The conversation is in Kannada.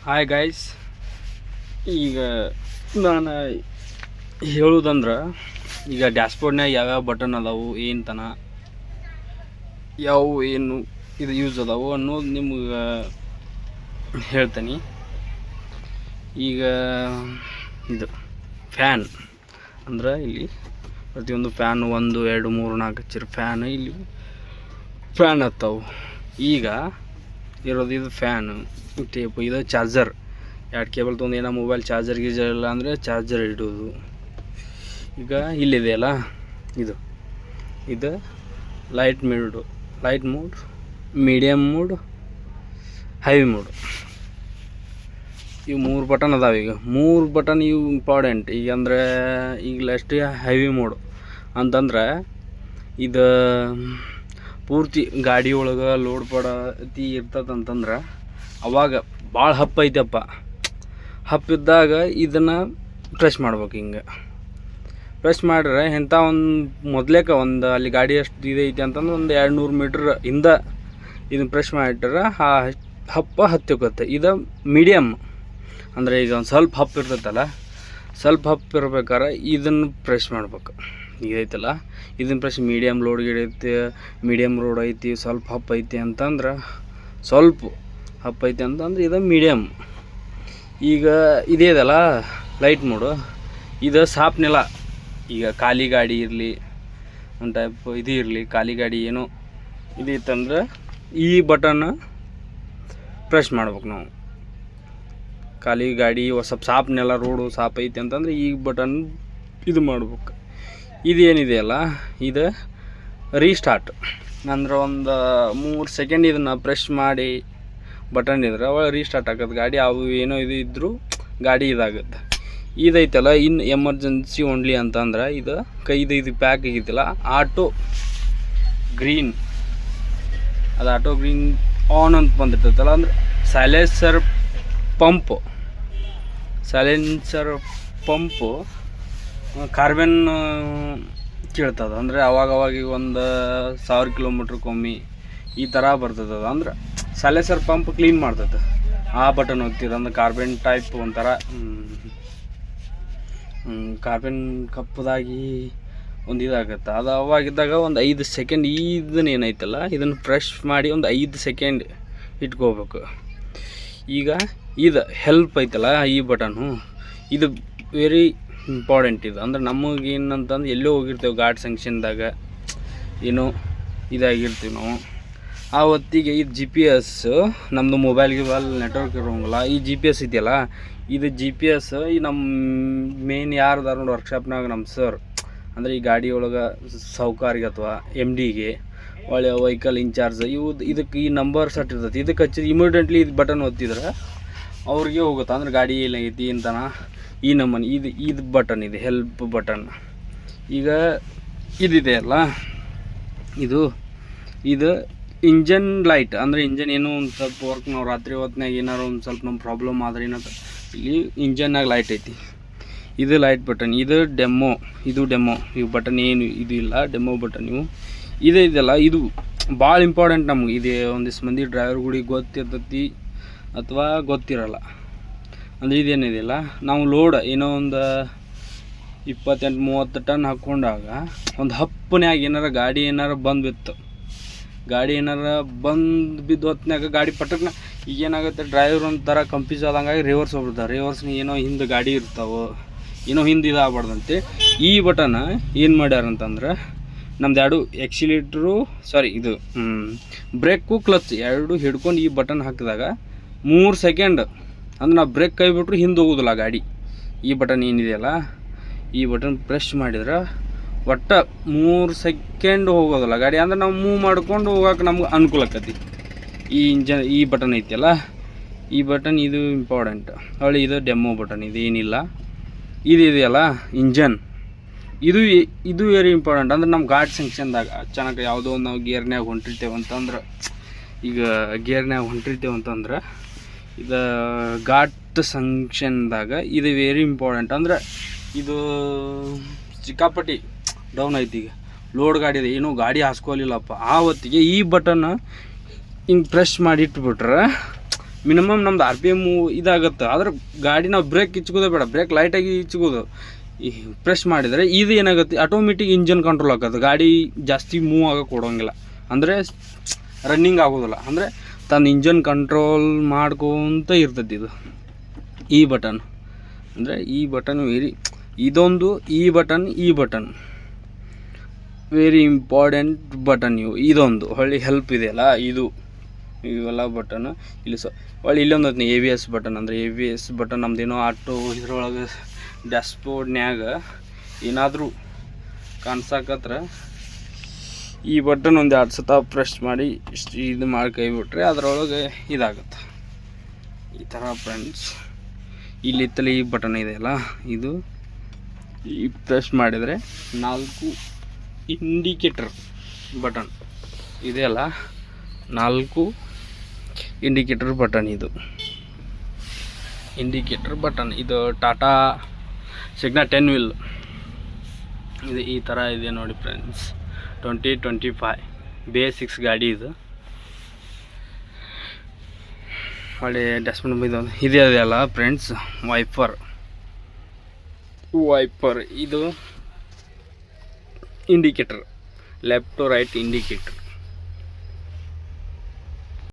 ಹಾಯ್ ಗೈಸ್, ಈಗ ನಾನು ಹೇಳೋದಂದ್ರೆ ಈಗ ಡ್ಯಾಶ್ಬೋರ್ಡ್ನಾಗ ಯಾವ್ಯಾವ ಬಟನ್ ಅದಾವು, ಏನು ಇದು ಯೂಸ್ ಅದಾವು ಅನ್ನೋದು ನಿಮ್ಗೆ ಹೇಳ್ತೀನಿ. ಈಗ ಇದು ಫ್ಯಾನ್ ಅಂದ್ರೆ ಇಲ್ಲಿ ಪ್ರತಿಯೊಂದು ಫ್ಯಾನ್ 1 2 3 4 ಹಚ್ಚಿರೋ ಫ್ಯಾನ್ ಇಲ್ಲಿ ಫ್ಯಾನ್ ಹತ್ತವು. ಈಗ ಇರೋದು ಇದು ಫ್ಯಾನು, ಟೇಪು, ಇದು ಚಾರ್ಜರ್. 2 ಕೇಬಲ್ ತೊಗೊಂಡು ಏನೋ ಮೊಬೈಲ್ ಚಾರ್ಜರ್ ಗೀಜರ್ ಇಲ್ಲ ಅಂದರೆ ಚಾರ್ಜರ್ ಇಡೋದು. ಈಗ ಇಲ್ಲಿದೆಯಲ್ಲ ಇದು light mode, medium mode, heavy mode. ಇವು 3 ಬಟನ್ ಅದಾವೆ. ಈಗ 3 ಬಟನ್ ಇವು ಇಂಪಾರ್ಟೆಂಟ್. ಈಗ ಅಂದರೆ ಈಗ ಲಾಸ್ಟ್ ಹೆವಿ ಮೋಡ್ ಅಂತಂದ್ರೆ ಇದು ಪೂರ್ತಿ ಗಾಡಿ ಒಳಗೆ ಲೋಡ್ ಪಡತಿ ಇರ್ತದಂತಂದ್ರೆ ಅವಾಗ ಭಾಳ ಹಪ್ಪೈತಪ್ಪ. ಹಪ್ಪಿದ್ದಾಗ ಇದನ್ನು ಪ್ರೆಸ್ ಮಾಡ್ಬೇಕು. ಹಿಂಗೆ ಪ್ರೆಸ್ ಮಾಡ್ರೆ ಎಂಥ ಮೊದಲೇಕ ಅಲ್ಲಿ ಗಾಡಿ ಎಷ್ಟು ಇದೈತಿ ಅಂತಂದ್ರೆ 200 ಮೀಟ್ರ್ ಹಿಂದ ಇದನ್ನು ಪ್ರೆಸ್ ಮಾಡಿಟ್ರೆ ಹತ್ತೋಕತ್ತೆ. ಇದು ಮೀಡಿಯಮ್ ಅಂದರೆ ಈಗ ಒಂದು ಸ್ವಲ್ಪ ಹಪ್ ಇರ್ತೈತಲ್ಲ, ಸ್ವಲ್ಪ ಹಪ್ ಇರ್ಬೇಕಾರೆ ಇದನ್ನು ಪ್ರೆಸ್ ಮಾಡ್ಬೇಕು. ಇದೈತಲ್ಲ ಇದನ್ನು ಪ್ರೆಸ್ ಮೀಡಿಯಮ್ ಲೋಡ್ ಐತಿ, ಮೀಡಿಯಮ್ ರೋಡ್ ಐತಿ, ಸ್ವಲ್ಪ ಹಪ್ ಐತಿ ಅಂತಂದ್ರೆ ಸ್ವಲ್ಪ ಹಪ್ ಐತಿ ಅಂತಂದ್ರೆ ಇದು ಮೀಡಿಯಮ್. ಈಗ ಇದೇದಲ್ಲ ಲೈಟ್ ಮೋಡು, ಇದು ಸಾಪ್ನೆಲ್ಲ. ಈಗ ಖಾಲಿ ಗಾಡಿ ಇರಲಿ, ಒಂದು ಟೈಪ್ ಇದು ಇರಲಿ, ಖಾಲಿ ಗಾಡಿ ಏನೋ ಇದಿತ್ತಂದ್ರೆ ಈ ಬಟನ್ ಪ್ರೆಸ್ ಮಾಡ್ಬೇಕು ನಾವು. ಖಾಲಿ ಗಾಡಿ ಸ್ವಲ್ಪ ಸಾಪ್ನೆಲ್ಲ, ರೋಡು ಸಾಪ್ ಐತಿ ಅಂತಂದ್ರೆ ಈ ಬಟನ್ ಇದು ಮಾಡ್ಬೇಕು. ಇದೇನಿದೆಯಲ್ಲ ಇದು ರೀಸ್ಟಾರ್ಟ್ ಅಂದ್ರೆ ಒಂದು 3 ಸೆಕೆಂಡ್ ಇದನ್ನು ಪ್ರೆಸ್ ಮಾಡಿ ಬಟನ್ ಇದ್ರೆ ಅವಾಗ ರೀಸ್ಟಾರ್ಟ್ ಆಗುತ್ತೆ ಗಾಡಿ. ಅವು ಏನೋ ಇದು ಇದ್ದರೂ ಗಾಡಿ ಇದಾಗುತ್ತೆ. ಇದೈತಲ್ಲ ಇನ್ನು ಎಮರ್ಜೆನ್ಸಿ ಓನ್ಲಿ ಅಂತಂದ್ರೆ ಇದು ಇದು ಪ್ಯಾಕ್ ಆಗಿತ್ತಲ್ಲ ಆಟೋ ಗ್ರೀನ್, ಅದು ಆಟೋ ಗ್ರೀನ್ ಆನ್ ಅಂತ ಬಂದಿರ್ತೈತಲ್ಲ, ಅಂದ್ರೆ ಸೈಲೆನ್ಸರ್ ಪಂಪು ಕಾರ್ಬನ್ ಕೇಳ್ತದೆ. ಅಂದರೆ ಅವಾಗ ಒಂದು 1000 ಕಿಲೋಮೀಟ್ರ್ಗೊಮ್ಮೆ ಈ ಥರ ಬರ್ತದೆ. ಅಂದ್ರೆ ಸೈಲೆನ್ಸರ್ ಪಂಪ್ ಕ್ಲೀನ್ ಮಾಡ್ತದೆ. ಆ ಬಟನ್ ಹೋಗ್ತಿರ ಅಂದ್ರೆ ಕಾರ್ಬನ್ ಟೈಪ್ ಒಂಥರ ಕಾರ್ಬನ್ ಕಪ್ಪದಾಗಿ ಒಂದು ಇದಾಗುತ್ತೆ. ಅದು ಅವಾಗಿದ್ದಾಗ ಒಂದು 5 ಸೆಕೆಂಡ್ ಇದನ್ನ ಏನೈತಲ್ಲ ಇದನ್ನು ಫ್ರೆಶ್ ಮಾಡಿ ಒಂದು 5 ಸೆಕೆಂಡ್ ಇಟ್ಕೋಬೇಕು. ಈಗ ಇದು ಹೆಲ್ಪ್ ಐತಲ್ಲ ಈ ಬಟನು, ಇದು ವೆರಿ ಇಂಪಾರ್ಟೆಂಟ್. ಇದು ಅಂದ್ರೆ ನಮಗೇನಂತಂದ್ರೆ ಎಲ್ಲೋ ಹೋಗಿರ್ತೇವೆ ಗಾಡಿ ಸಂಕ್ಷನ್ದಾಗ ಏನೋ ಇದಾಗಿರ್ತೀವಿ ನಾವು. ಆ ಹೊತ್ತಿಗೆ ಇದು GPS ನಮ್ಮದು ಮೊಬೈಲ್ಗೆ ನೆಟ್ವರ್ಕ್ ಇರೋಂಗಿಲ್ಲ. ಈ GPS ಇದೆಯಲ್ಲ ಇದು GPS ಈ ನಮ್ಮ ಮೇನ್ ಯಾರ್ದಾರ ನೋಡಿ ವರ್ಕ್ಶಾಪ್ನಾಗ ನಮ್ಮ ಸರ್ ಅಂದರೆ ಈ ಗಾಡಿ ಒಳಗೆ ಸೌಕಾರಿಗೆ ಅಥವಾ MDಗೆ ಒಳ್ಳೆ ವೆಹಿಕಲ್ ಇನ್ಚಾರ್ಜ್ ಇದಕ್ಕೆ ಈ ನಂಬರ್ ಸಟ್ ಇರ್ತೈತಿ. ಇದಕ್ಕೆ ಹಚ್ಚಿದ ಇಮಿಡಿಯೇಟ್ಲಿ ಇದು ಬಟನ್ ಒತ್ತಿದ್ರೆ ಅವ್ರಿಗೆ ಹೋಗುತ್ತೆ. ಅಂದ್ರೆ ಗಾಡಿ ಏನಾಗೈತಿ ಅಂತನ ಈ ನಮ್ಮನೆ ಇದು ಬಟನ್ ಇದೆ, ಹೆಲ್ಪ್ ಬಟನ್. ಈಗ ಇದಿದೆಯಲ್ಲ ಇದು ಇಂಜನ್ ಲೈಟ್. ಅಂದರೆ ಇಂಜನ್ ಏನೋ ಒಂದು ಸ್ವಲ್ಪ ವರ್ಕ್ ನಾವು ರಾತ್ರಿ ಹೊತ್ನಾಗ ಏನಾರು ಒಂದು ಸ್ವಲ್ಪ ನಮ್ಮ ಪ್ರಾಬ್ಲಮ್ ಆದರೆ ಏನಂತ ಇಲ್ಲಿ ಇಂಜನ್ನಾಗ ಲೈಟ್ ಐತಿ. ಇದು ಲೈಟ್ ಬಟನ್, ಇದು ಡೆಮೋ. ಇವು ಬಟನ್ ಏನು ಇದು ಇಲ್ಲ, ಡೆಮೋ ಬಟನ್. ಇದೆಯಲ್ಲ ಇದು ಭಾಳ ಇಂಪಾರ್ಟೆಂಟ್ ನಮ್ಗೆ. ಇದು ಒಂದಿಷ್ಟು ಮಂದಿ ಡ್ರೈವರ್ಗಳಿಗೆ ಗೊತ್ತಿರ್ತೈತಿ ಅಥವಾ ಗೊತ್ತಿರಲ್ಲ. ಅಂದರೆ ಇದೇನಿದೆಯಲ್ಲ ನಾವು ಲೋಡ್ ಏನೋ ಒಂದು 28-30 ಟನ್ ಹಾಕ್ಕೊಂಡಾಗ ಒಂದು ಹಪ್ಪನ್ಯಾಗ ಏನಾರ ಗಾಡಿ ಏನಾರ ಬಂದು ಬಿದ್ದು ಹೊತ್ನಾಗ ಗಾಡಿ ಪಟಕ್ನ ಈಗೇನಾಗುತ್ತೆ ಡ್ರೈವರ್ ಒಂಥರ ಕನ್ಫ್ಯೂಸ್ ಆದಂಗಾಗಿ ರಿವರ್ಸ್ ಹೋಗ್ಬಿಡ್ತಾರೆ. ರಿವರ್ಸ್ನ ಏನೋ ಹಿಂದೆ ಗಾಡಿ ಇರ್ತಾವೆ, ಏನೋ ಹಿಂದೆ ಇದಾಗಬಾರ್ದಂತೆ. ಈ ಬಟನ್ ಏನು ಮಾಡ್ಯಾರಂತಂದ್ರೆ ನಮ್ದು 2 ಎಕ್ಸಿಲೇಟ್ರು ಇದು ಬ್ರೇಕು ಕ್ಲಚ್ 2 ಹಿಡ್ಕೊಂಡು ಈ ಬಟನ್ ಹಾಕಿದಾಗ 3 ಸೆಕೆಂಡ್ ಅಂದ್ರೆ ನಾವು ಬ್ರೇಕ್ ಕೈ ಬಿಟ್ರು ಹಿಂದೆ ಹೋಗೋದಿಲ್ಲ ಗಾಡಿ. ಈ ಬಟನ್ ಏನಿದೆಯಲ್ಲ ಈ ಬಟನ್ ಪ್ರೆಸ್ ಮಾಡಿದ್ರೆ ಒಟ್ಟು 3 ಸೆಕೆಂಡ್ ಹೋಗೋದಿಲ್ಲ ಗಾಡಿ. ಅಂದ್ರೆ ನಾವು ಮೂವ್ ಮಾಡ್ಕೊಂಡು ಹೋಗೋಕೆ ನಮ್ಗೆ ಅನುಕೂಲ ಆಕತಿ. ಈ ಬಟನ್ ಐತಿಯಲ್ಲ ಈ ಬಟನ್ ಇದು ಇಂಪಾರ್ಟೆಂಟ್. ಹೊಳ್ಳಿ ಇದು ಡೆಮೋ ಬಟನ್, ಇದೇನಿಲ್ಲ. ಇದೆಯಲ್ಲ ಇಂಜನ್, ಇದು ವೆರಿ ಇಂಪಾರ್ಟೆಂಟ್. ಅಂದ್ರೆ ನಮ್ಮ ಗಾಡಿ ಸಂಕ್ಷನ್ದಾಗ ಚೆನ್ನಾಗಿ ಯಾವುದೋ ಒಂದು ನಾವು ಗೇರ್ನ್ಯಾಗ ಹೊಂಟಿರ್ತೇವೆ ಅಂತಂದ್ರೆ ಇದು ಘಾಟ್ ಸಂಕ್ಷನ್ದಾಗ ಇದು ವೆರಿ ಇಂಪಾರ್ಟೆಂಟ್. ಅಂದ್ರೆ ಇದು ಸಿಕ್ಕಾಪಟ್ಟಿ ಡೌನ್ ಐತಿ. ಈಗ ಲೋಡ್ ಗಾಡಿ ಇದೆ, ಏನೋ ಗಾಡಿ ಹಾಸ್ಕೊಲಿಲ್ಲಪ್ಪ, ಆ ಹೊತ್ತಿಗೆ ಈ ಬಟನ್ ಹಿಂಗೆ ಪ್ರೆಸ್ ಮಾಡಿ ಇಟ್ಬಿಟ್ರೆ ಮಿನಿಮಮ್ ನಮ್ದು ಆರ್ ಪಿ ಎಮ್ಮು ಇದಾಗುತ್ತೆ. ಆದ್ರೆ ಗಾಡಿ ನಾವು ಬ್ರೇಕ್ ಇಚ್ಕೋದೇ ಬೇಡ, ಬ್ರೇಕ್ ಲೈಟಾಗಿ ಇಚ್ಕೋದು. ಈ ಪ್ರೆಸ್ ಮಾಡಿದರೆ ಇದು ಏನಾಗುತ್ತೆ, ಆಟೋಮೆಟಿಕ್ ಇಂಜನ್ ಕಂಟ್ರೋಲ್ ಆಗುತ್ತೆ, ಗಾಡಿ ಜಾಸ್ತಿ ಮೂವ್ ಆಗೋಕೆ ಕೊಡೋಂಗಿಲ್ಲ, ಅಂದರೆ ರನ್ನಿಂಗ್ ಆಗೋದಿಲ್ಲ, ಅಂದರೆ ತನ್ನ ಇಂಜನ್ ಕಂಟ್ರೋಲ್ ಮಾಡ್ಕೊತ ಇರ್ತೈತಿ. ಇದು ಈ ಬಟನ್ ಅಂದರೆ ಈ ಬಟನ್ ಇದೊಂದು ಈ ಬಟನ್ ವೆರಿ ಇಂಪಾರ್ಟೆಂಟ್ ಬಟನ್. ಇದೊಂದು ಹೊಳ್ಳಿ ಹೆಲ್ಪ್ ಇದೆಯಲ್ಲ, ಇವೆಲ್ಲ ಬಟನ್ ಇಲ್ಲಿ ಹೊಳ್ಳಿ ಇಲ್ಲೊಂದು ABS ಬಟನ್. ಅಂದರೆ ABS ಬಟನ್ ನಮ್ದೇನೋ ಆಟೋ ಇದ್ರೊಳಗೆ ಡ್ಯಾಶ್ಬೋರ್ಡ್ನ್ಯಾಗ ಏನಾದರೂ ಕಾಣ್ಸಕತ್ರ ಈ ಬಟನ್ ಒಂದು 2 ಸತ ಪ್ರೆಸ್ ಮಾಡಿ ಇದು ಮಾಡಿ ಕೈ ಬಿಟ್ರೆ ಅದರೊಳಗೆ ಇದಾಗುತ್ತೆ ಈ ಥರ ಫ್ರೆಂಡ್ಸ್. ಇಲ್ಲಿತ್ತಲ್ಲಿ ಈ ಬಟನ್ ಇದೆಯಲ್ಲ, ಇದು ಈ ಪ್ರೆಸ್ ಮಾಡಿದರೆ 4 ಇಂಡಿಕೇಟರ್ ಬಟನ್ ಇದೆಯಲ್ಲ, 4 ಇಂಡಿಕೇಟರ್ ಬಟನ್. ಇದು ಇಂಡಿಕೇಟರ್ ಬಟನ್, ಇದು ಟಾಟಾ ಸಿಗ್ನಾ 10 ವೀಲ್ ಇದು ಈ ಥರ ಇದೆ ನೋಡಿ ಫ್ರೆಂಡ್ಸ್. 2025 ಬೇಸಿಕ್ಸ್ ಗಾಡಿ ಇದು. ಒಳ್ಳೆ ಡ್ಯಾಶ್ಬೋರ್ಡ್ ಇದೆಯಲ್ಲ ಫ್ರೆಂಡ್ಸ್. ವೈಪರ್ ಇದು indicator, left to right indicator.